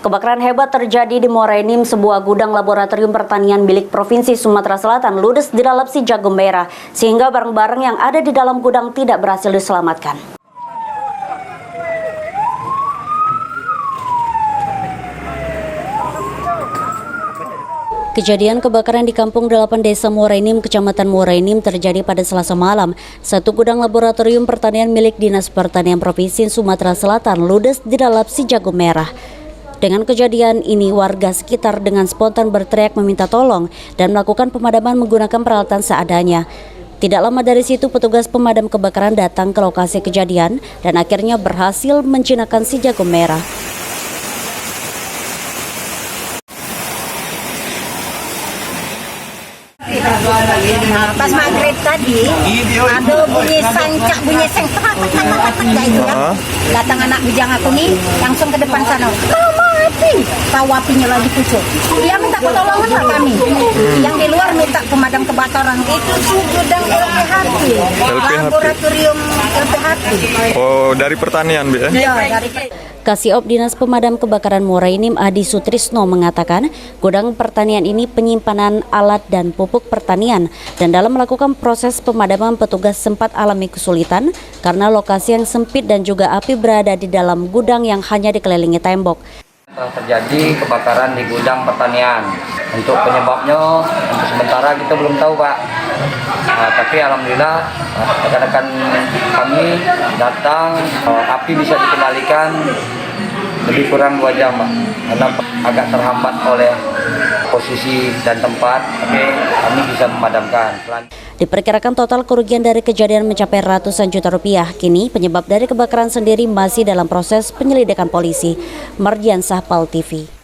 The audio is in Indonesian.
Kebakaran hebat terjadi di Muara Enim, sebuah gudang laboratorium pertanian milik Provinsi Sumatera Selatan ludes dilalap si jagung merah, sehingga barang-barang yang ada di dalam gudang tidak berhasil diselamatkan. Kejadian kebakaran di Kampung 8 Desa Muara Enim, Kecamatan Muara Enim terjadi pada Selasa malam. Satu gudang laboratorium pertanian milik Dinas Pertanian Provinsi Sumatera Selatan ludes dilalap si jagung merah. Dengan kejadian ini, warga sekitar dengan spontan berteriak meminta tolong dan melakukan pemadaman menggunakan peralatan seadanya. Tidak lama dari situ, petugas pemadam kebakaran datang ke lokasi kejadian dan akhirnya berhasil menjinakkan si jagung merah. Pas maghrib tadi ada bunyi sancak, bunyi seng itu ya. Datang anak bujang aku nih langsung ke depan sana. Tahu apinya lagi pucuk. Dia minta pertolongan lah kami. Yang di luar minta pemadam kebakaran. Itu gudang LPHT, laboratorium LPHT. Oh, dari pertanian, Bu ya? Iya, dari Kasiop Dinas Pemadam Kebakaran Muara Enim Adi Sutrisno mengatakan gudang pertanian ini penyimpanan alat dan pupuk pertanian, dan dalam melakukan proses pemadaman petugas sempat alami kesulitan karena lokasi yang sempit dan juga api berada di dalam gudang yang hanya dikelilingi tembok. Terjadi kebakaran di gudang pertanian. Untuk penyebabnya untuk sementara kita belum tahu, Pak. Tapi alhamdulillah rekan-rekan kami datang, api bisa dikendalikan lebih kurang 2 jam, Pak. Karena agak terhambat oleh posisi dan tempat, tapi kami bisa memadamkan. Diperkirakan total kerugian dari kejadian mencapai ratusan juta rupiah. Kini penyebab dari kebakaran sendiri masih dalam proses penyelidikan polisi. Mardian Sahpal TV.